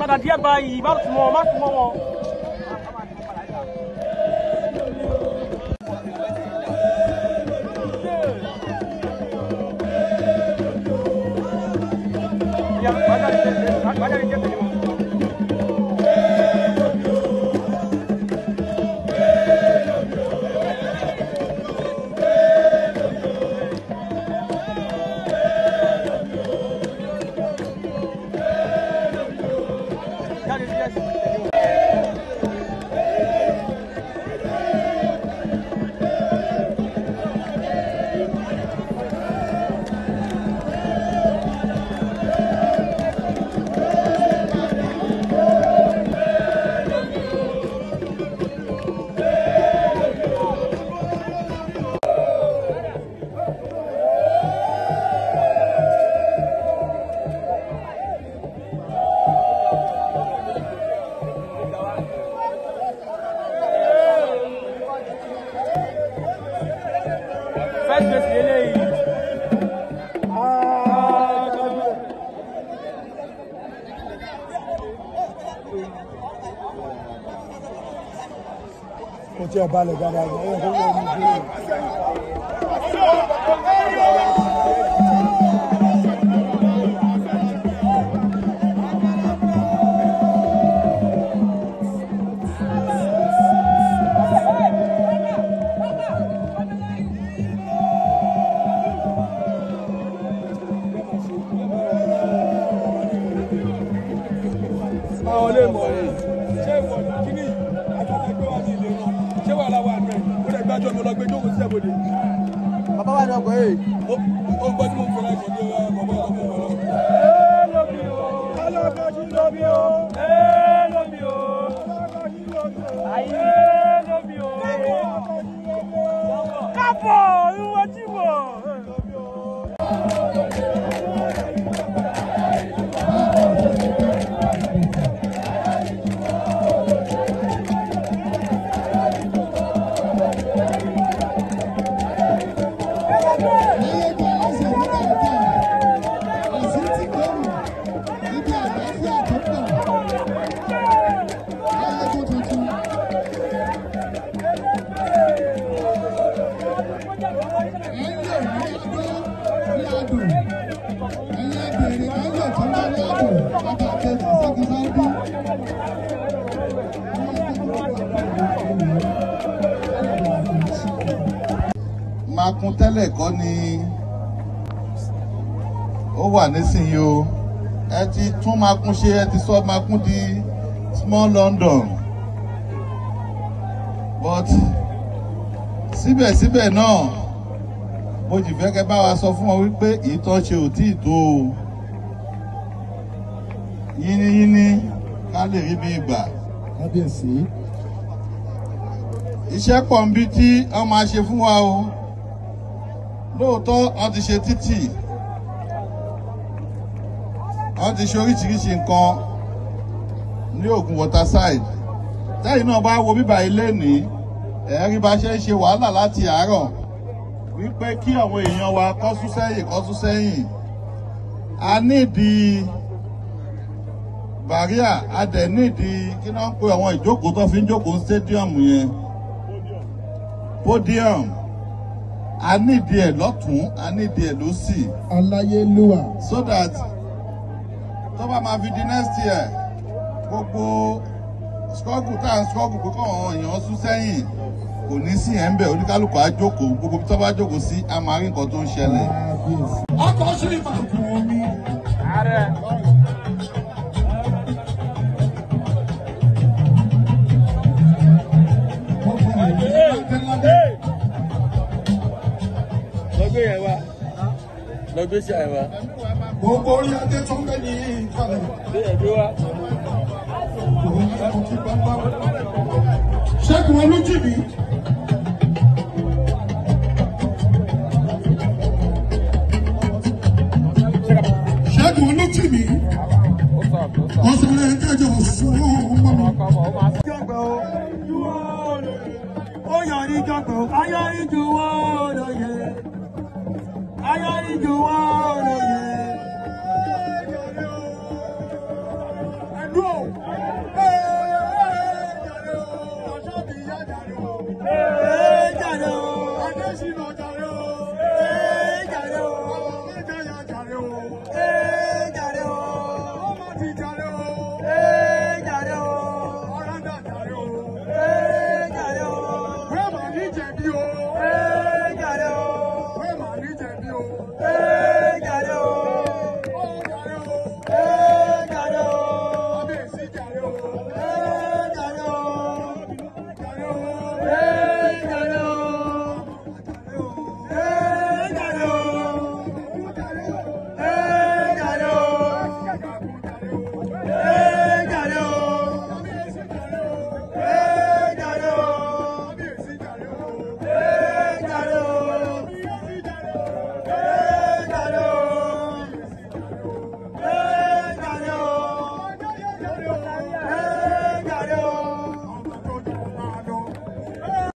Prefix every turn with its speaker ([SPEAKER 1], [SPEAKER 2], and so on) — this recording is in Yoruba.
[SPEAKER 1] Pada dia bayi, baru semua. Yang pada dia terima.
[SPEAKER 2] Kò tí ẹ balẹ̀ dáadáa ní ẹ̀yẹ́ tó wọ́n mú bí bàbá wa ní ọkọ̀ yìí ó gbọ́ tí mo fẹ́ láti ṣe ọmọ Makun tẹ́lẹ̀ kọ́ ni ó wà nísìnyí o, ẹ ti tún Makun ṣe, ẹ ti sọ Makun di small London, but síbẹ̀síbẹ̀ náà mo jì fẹ́ kẹ́ bá wa sọ fún wọn wípé ìtàn ṣe ò tí ì tó o, yínníyínní ká lè rí bí ìgbà. Kábíyèsí. Iṣẹ́ pọ̀ ń bí tí wọ́n máa ṣe fún wa o. Lóòótọ́ wọ́n ti ṣe títì, wọ́n ti ṣe oríṣiríṣi nǹkan ní Ògùn waterside. Tẹ́yìn náà bá wo bíbá ilé ní ẹ̀rí bá ṣe ń ṣe wàhálà láti àárọ̀ wípé kí àwọn èèyàn wa kọ́ sún sẹ́yìn. A nídìí bàríà, a dẹ̀ nídìí kí náà ń pe àwọn ìjókòó tó fi ń jókòó stadium yẹn, podium. A nídìí ẹ̀ lọ́tún, a nídìí ẹ̀ lósì. Aláyélúwà. So that tó bá máa fi di next year, gbogbo struggle tá à ń struggle pé kọ́ àwọn èèyàn sún sẹ́yìn kò ní sí ẹ̀ ń bẹ̀, oníkálùkù á jókòó, gbogbo tó bá jókòó sí a máa rí nǹkan tó ń ṣẹlẹ̀. Ọkọ̀ sí ìmọ̀ mi. Lọ́gbé sí àìwá. Gbogbo orí adé tó ń bẹ ní ìkàlẹ̀. Bí ẹ̀gbẹ́ wa. Ṣẹ́gun Olújìmí. Ṣẹ́gun Olújìmí.
[SPEAKER 3] ọ̀sán rẹ̀ kájọ sún ọmọ mi. Ó yọrí jọ̀gbọ̀, ayọ̀rí ju wọ́n lóye, ayọ̀rí ju wọ́n lóye. Ẹ̀dùn.